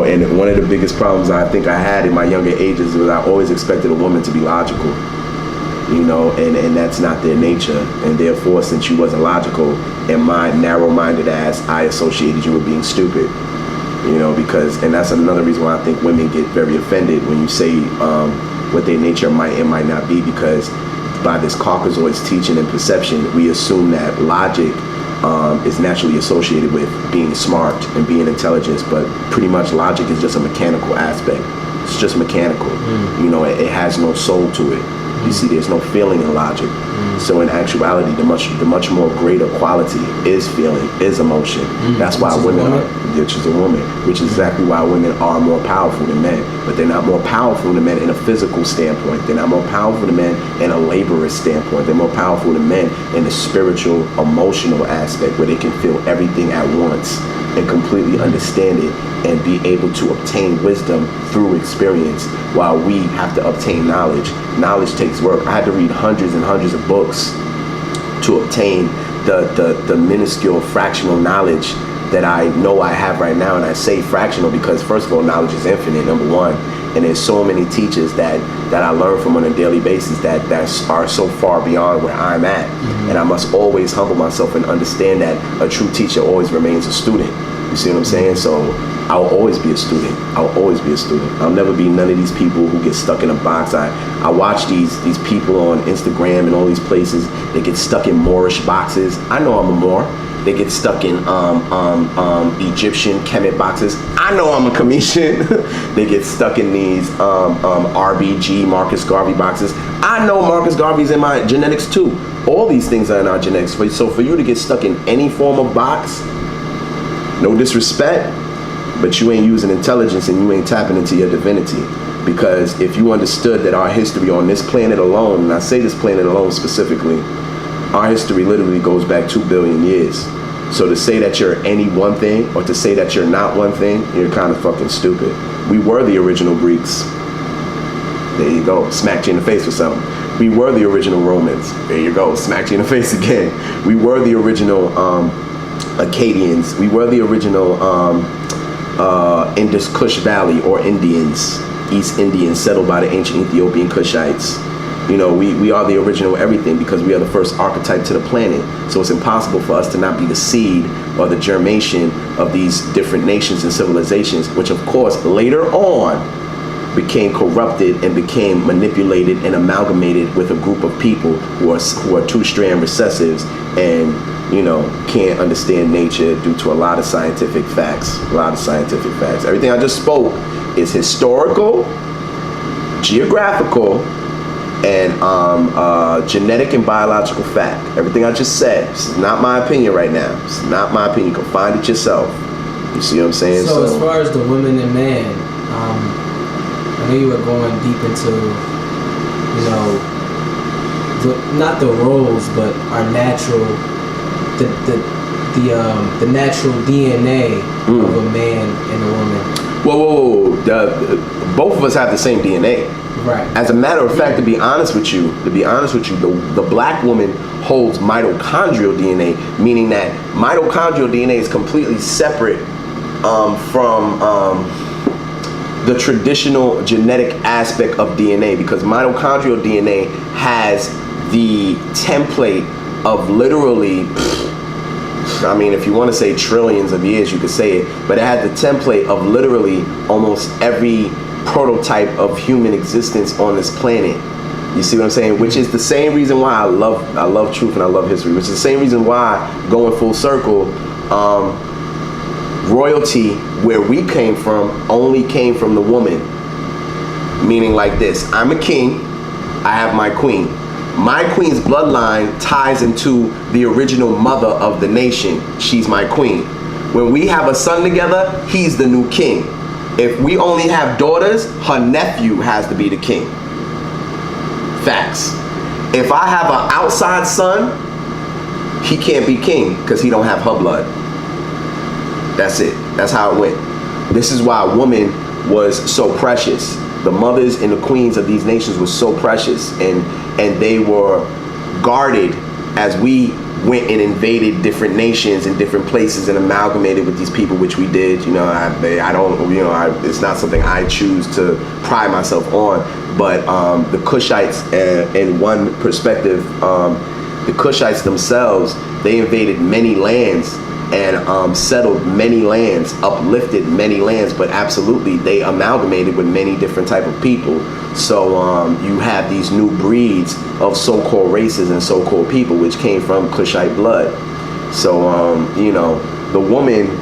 And one of the biggest problems I think I had in my younger ages was I always expected a woman to be logical, and that's not their nature. And therefore, since you wasn't logical, and my narrow-minded ass, I associated you with being stupid, and that's another reason why I think women get very offended when you say what their nature might and might not be, because by this Caucasoid's teaching and perception, we assume that logic is naturally associated with being smart and being intelligent, but pretty much logic is just a mechanical aspect. It's just mechanical. It has no soul to it. You see, there's no feeling in logic. So in actuality, the much more greater quality is feeling, is emotion. That's why women are, which is a woman, which is exactly why women are more powerful than men. But they're not more powerful than men in a physical standpoint. They're not more powerful than men in a laborious standpoint. They're more powerful than men in the spiritual, emotional aspect, where they can feel everything at once and completely understand it and be able to obtain wisdom through experience, while we have to obtain knowledge. Knowledge takes work. I had to read hundreds and hundreds of books to obtain the minuscule fractional knowledge that I know I have right now. And I say fractional because, first of all, knowledge is infinite, number one. And there's so many teachers that I learn from on a daily basis that are so far beyond where I'm at. And I must always humble myself and understand that a true teacher always remains a student. You see what I'm saying? So I'll always be a student. I'll always be a student. I'll never be none of these people who get stuck in a box. I watch these people on Instagram and all these places. They get stuck in Moorish boxes. I know I'm a Moor. They get stuck in Egyptian Kemet boxes. I know I'm a Cometian. They get stuck in these RBG, Marcus Garvey boxes. I know Marcus Garvey's in my genetics too. All these things are in our genetics. So for you to get stuck in any form of box, no disrespect, but you ain't using intelligence and you ain't tapping into your divinity. Because if you understood that our history on this planet alone, and I say this planet alone specifically, our history literally goes back 2 billion years. So to say that you're any one thing, or to say that you're not one thing, you're kind of fucking stupid. We were the original Greeks. There you go, smacked you in the face with something. We were the original Romans. There you go, smacked you in the face again. We were the original Akkadians. We were the original Indus Kush Valley, or Indians, East Indians settled by the ancient Ethiopian Kushites. We are the original everything, because we are the first archetype to the planet. So it's impossible for us to not be the seed or the germination of these different nations and civilizations, which of course later on became corrupted and became manipulated and amalgamated with a group of people who are two-strand recessives and can't understand nature due to a lot of scientific facts. Everything I just spoke is historical, geographical, and genetic and biological fact. Everything I just said. This is not my opinion right now. This is not my opinion. You can find it yourself. You see what I'm saying? So as far as the women and men, I know you were going deep into, not the roles, but our natural, the natural DNA of a man and a woman. Whoa. Both of us have the same DNA. Right. As a matter of fact, to be honest with you, the black woman holds mitochondrial DNA, meaning that mitochondrial DNA is completely separate from the traditional genetic aspect of DNA, because mitochondrial DNA has the template of literally, if you want to say trillions of years, you could say it, but it had the template of literally almost every prototype of human existence on this planet. You see what I'm saying? Which is the same reason why I love truth and I love history, which is the same reason why, going full circle, royalty, where we came from, only came from the woman. Meaning like this: I'm a king, I have my queen. My queen's bloodline ties into the original mother of the nation. She's my queen. When we have a son together, he's the new king. If we only have daughters, her nephew has to be the king. Facts. If I have an outside son, he can't be king because he don't have her blood. That's it. That's how it went. This is why a woman was so precious. The mothers and the queens of these nations were so precious, and they were guarded as we went and invaded different nations and different places and amalgamated with these people, which we did. You know, I don't, you know, it's not something I choose to pride myself on. But the Kushites, in one perspective, the Kushites themselves, they invaded many lands and settled many lands, uplifted many lands, but absolutely they amalgamated with many different type of people. So you have these new breeds of so-called races and so-called people which came from Kushite blood. So you know, the woman,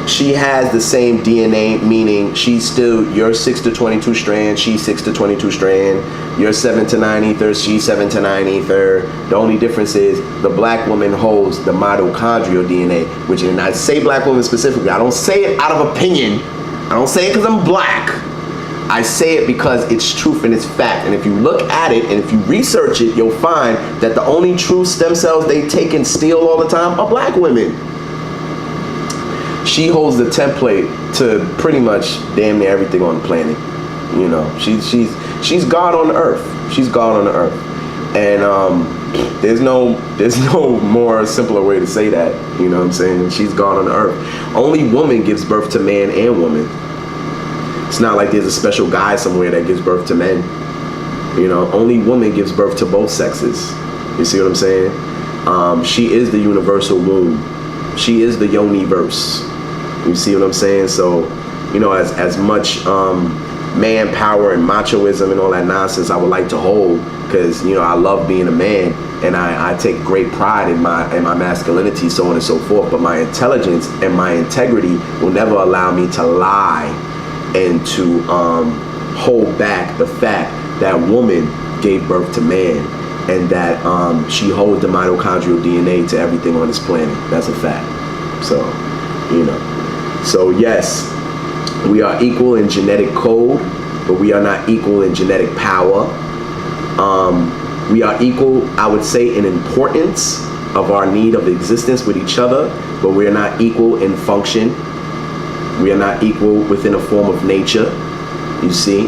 she has the same DNA, meaning she's still, you're 6 to 22 strand, she's 6 to 22 strand, you're 7 to 9 ether, she's 7 to 9 ether. The only difference is the black woman holds the mitochondrial DNA, which, and I say black woman specifically, I don't say it out of opinion, I don't say it because I'm black, I say it because it's truth and it's fact. And if you look at it and if you research it, you'll find that the only true stem cells they take and steal all the time are black women. She holds the template to pretty much damn near everything on the planet. You know, she's God on the earth. She's God on the earth. And there's no more simpler way to say that. You know what I'm saying? She's God on the earth. Only woman gives birth to man and woman. It's not like there's a special guy somewhere that gives birth to men. You know, only woman gives birth to both sexes. You see what I'm saying? She is the universal womb. She is the yoni-verse. You see what I'm saying? So, you know, as much manpower and machoism and all that nonsense I would like to hold, because, you know, I love being a man and I take great pride in my masculinity, so on and so forth. But my intelligence and my integrity will never allow me to lie and to hold back the fact that woman gave birth to man and that she holds the mitochondrial DNA to everything on this planet. That's a fact. So, you know. So yes, we are equal in genetic code, but we are not equal in genetic power. We are equal, I would say, in importance of our need of existence with each other, but we are not equal in function. We are not equal within a form of nature, you see.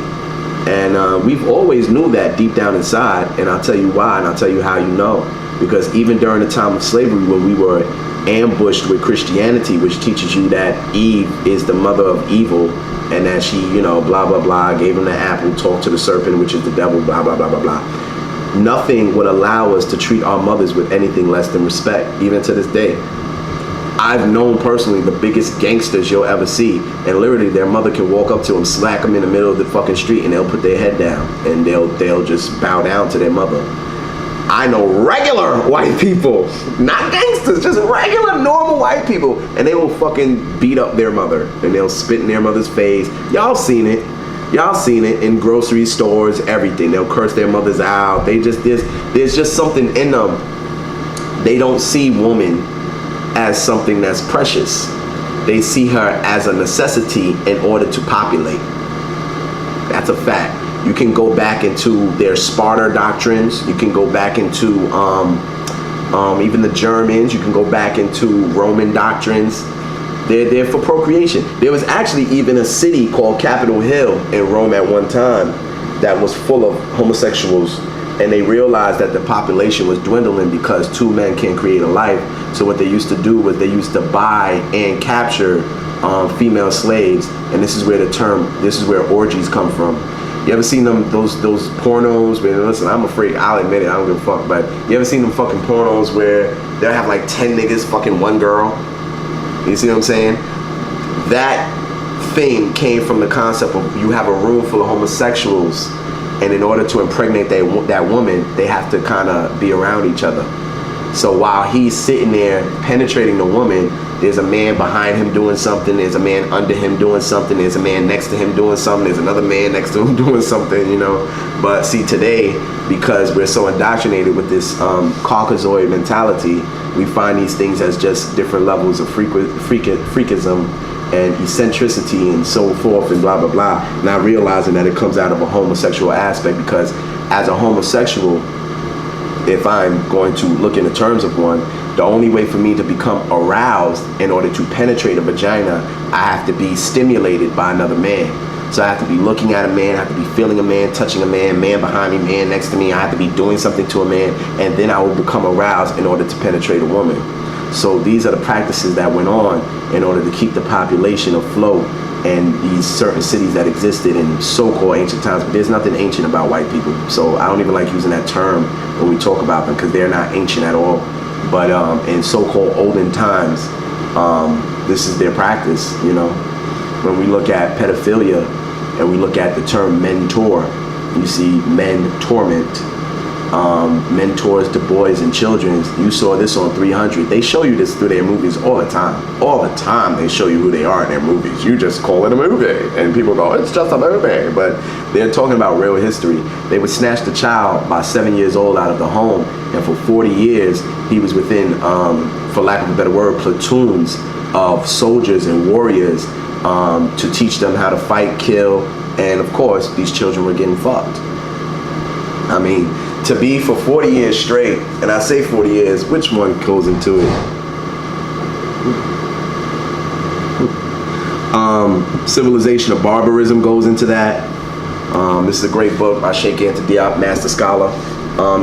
And we've always knew that deep down inside, and I'll tell you why, and I'll tell you how you know. Because even during the time of slavery, when we were ambushed with Christianity, which teaches you that Eve is the mother of evil, and that she, you know, blah, blah, blah, gave him the apple, talked to the serpent, which is the devil, blah, blah, blah, blah, blah. Nothing would allow us to treat our mothers with anything less than respect, even to this day. I've known personally the biggest gangsters you'll ever see, and literally their mother can walk up to them, smack them in the middle of the fucking street, and they'll put their head down, and they'll just bow down to their mother. I know regular white people, not gangsters, just regular normal white people, and they will fucking beat up their mother, and they'll spit in their mother's face. Y'all seen it. Y'all seen it in grocery stores, everything. They'll curse their mothers out. They just, there's just something in them. They don't see woman as something that's precious. They see her as a necessity in order to populate. That's a fact. You can go back into their Sparta doctrines. You can go back into even the Germans. You can go back into Roman doctrines. They're there for procreation. There was actually even a city called Capitol Hill in Rome at one time that was full of homosexuals, and they realized that the population was dwindling because two men can't create a life. So what they used to do was they used to buy and capture female slaves, and this is where orgies come from. You ever seen those pornos where, listen, I'm afraid, I'll admit it, I don't give a fuck, but you ever seen them fucking pornos where they'll have like 10 niggas fucking one girl? You see what I'm saying? That thing came from the concept of you have a room full of homosexuals, and in order to impregnate that woman, they have to kind of be around each other. So while he's sitting there penetrating the woman, there's a man behind him doing something, there's a man under him doing something, there's a man next to him doing something, there's another man next to him doing something, you know. But see, today, because we're so indoctrinated with this Caucasoid mentality, we find these things as just different levels of freakism and eccentricity and so forth and blah, blah, blah. Not realizing that it comes out of a homosexual aspect, because as a homosexual, if I'm going to look in the terms of one, the only way for me to become aroused in order to penetrate a vagina, I have to be stimulated by another man. So I have to be looking at a man, I have to be feeling a man, touching a man, man behind me, man next to me. I have to be doing something to a man, and then I will become aroused in order to penetrate a woman. So these are the practices that went on in order to keep the population afloat and these certain cities that existed in so-called ancient times. But there's nothing ancient about white people. So I don't even like using that term when we talk about them, because they're not ancient at all. But in so-called olden times, this is their practice, you know. When we look at pedophilia and we look at the term mentor, you see men torment, mentors to boys and children. You saw this on 300. They show you this through their movies all the time. All the time they show you who they are in their movies. You just call it a movie. And people go, it's just a movie. But they're talking about real history. They would snatch the child by 7 years old out of the home. And for 40 years, he was within, for lack of a better word, platoons of soldiers and warriors to teach them how to fight, kill. And of course, these children were getting fucked. I mean, to be for 40 years straight, and I say 40 years, which one goes into it? Civilization of Barbarism goes into that. This is a great book by Sheikh Anta Diop, Master Scholar.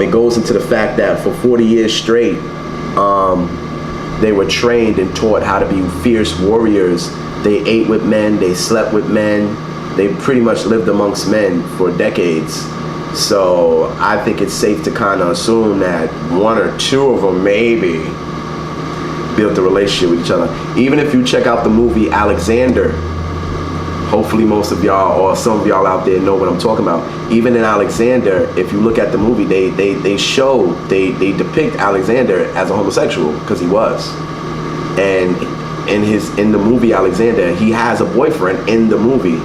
It goes into the fact that for 40 years straight, they were trained and taught how to be fierce warriors. They ate with men, they slept with men, they pretty much lived amongst men for decades. So I think it's safe to kind of assume that one or two of them maybe built a relationship with each other. Even if you check out the movie Alexander, hopefully most of y'all or some of y'all out there know what I'm talking about. Even in Alexander, if you look at the movie, they depict Alexander as a homosexual, because he was. And in the movie Alexander, he has a boyfriend in the movie.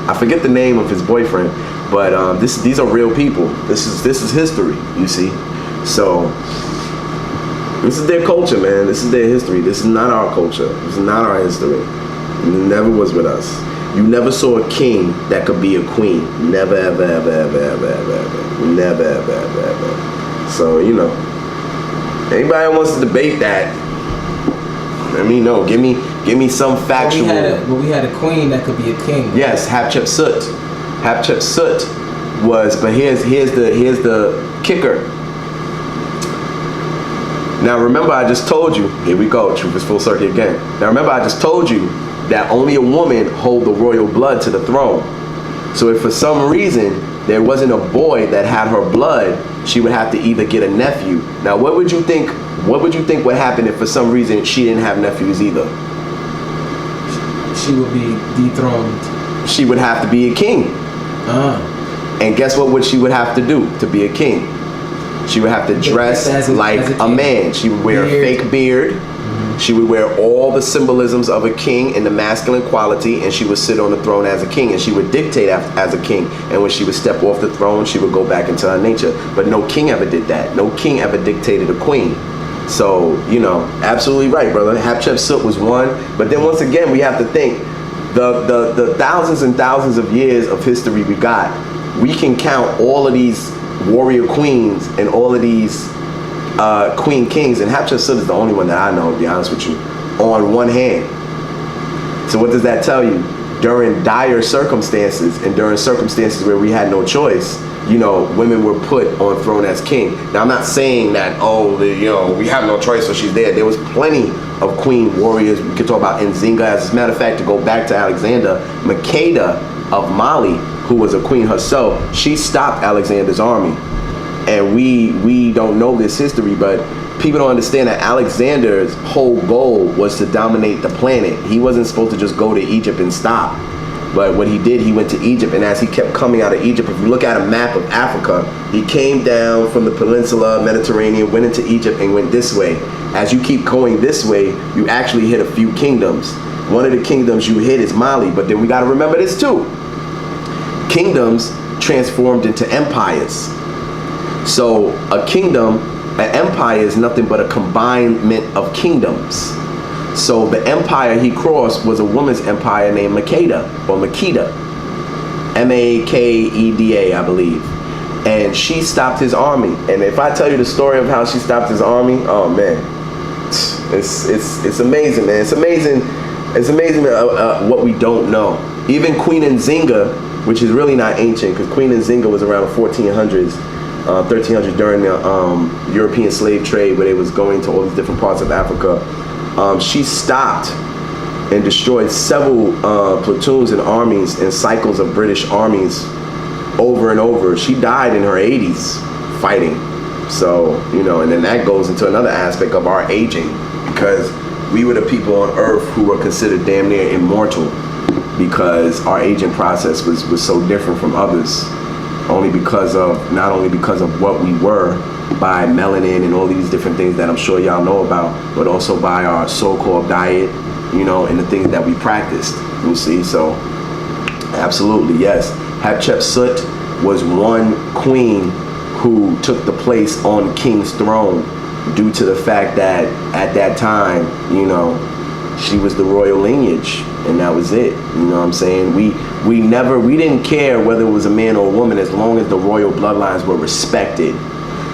I forget the name of his boyfriend, but these are real people. This is history, you see. So this is their culture, man. This is their history. This is not our culture. This is not our history. It never was with us. You never saw a king that could be a queen. Never, ever, ever, ever, ever, ever, ever. Never, ever, ever, ever. So, you know, anybody who wants to debate that, let me know. Give me some factual. But we had a queen that could be a king. Yes, Hatshepsut. Hatshepsut was, but here's the kicker. Now remember, I just told you. Here we go. Truth is full circle again. Now remember, I just told you that only a woman hold the royal blood to the throne. So if for some reason there wasn't a boy that had her blood, she would have to either get a nephew. Now what would you think would happen if for some reason she didn't have nephews either? She would be dethroned. She would have to be a king. And guess what she would have to do to be a king? She would have to dress like a man. She would wear a fake beard. She would wear all the symbolisms of a king in the masculine quality, and she would sit on the throne as a king, and she would dictate as a king. And when she would step off the throne, she would go back into her nature. But no king ever did that. No king ever dictated a queen. So, you know, absolutely right, brother. Hatshepsut was one. But then once again, we have to think, the thousands and thousands of years of history we got, we can count all of these warrior queens and all of these queen kings, and Hatshepsut is the only one that I know, to be honest with you, on one hand. So what does that tell you? During dire circumstances, and during circumstances where we had no choice, you know, women were put on throne as king. Now I'm not saying that, we have no choice, so she's there. There was plenty of queen warriors. We could talk about Nzinga. As a matter of fact, to go back to Alexander, Makeda of Mali, who was a queen herself, she stopped Alexander's army. And we don't know this history, but people don't understand that Alexander's whole goal was to dominate the planet. He wasn't supposed to just go to Egypt and stop. But what he did, he went to Egypt, and as he kept coming out of Egypt, if you look at a map of Africa, he came down from the peninsula, Mediterranean, went into Egypt, and went this way. As you keep going this way, you actually hit a few kingdoms. One of the kingdoms you hit is Mali, but then we got to remember this too. Kingdoms transformed into empires. So a kingdom, an empire is nothing but a combinement of kingdoms. So the empire he crossed was a woman's empire named Makeda, or Makeda. Makeda, I believe. And she stopped his army. And if I tell you the story of how she stopped his army, oh man, it's amazing, man. It's amazing what we don't know. Even Queen Nzinga, which is really not ancient, because Queen Nzinga was around the 1400s, 1300s during the European slave trade, where they was going to all these different parts of Africa. She stopped and destroyed several platoons and armies and cycles of British armies over and over. She died in her 80s fighting. So, you know, and then that goes into another aspect of our aging, because we were the people on earth who were considered damn near immortal, because our aging process was so different from others, not only because of what we were by melanin and all these different things that I'm sure y'all know about, but also by our so-called diet, you know, and the things that we practiced, you see. So absolutely, yes, Hatshepsut was one queen who took the place on king's throne due to the fact that at that time, you know, she was the royal lineage, and that was it. You know what I'm saying? We didn't care whether it was a man or a woman, as long as the royal bloodlines were respected.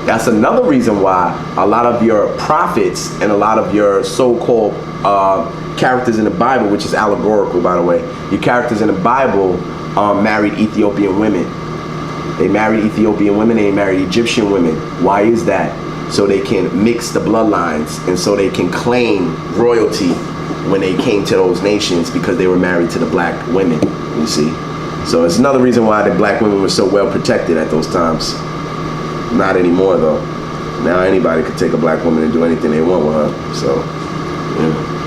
That's another reason why a lot of your prophets and a lot of your so-called characters in the Bible, which is allegorical, by the way, your characters in the Bible married Ethiopian women. They married Ethiopian women, they married Egyptian women. Why is that? So they can mix the bloodlines, and so they can claim royalty when they came to those nations, because they were married to the black women, you see. So it's another reason why the black women were so well protected at those times. Not anymore though. Now anybody could take a black woman and do anything they want with her. So, yeah.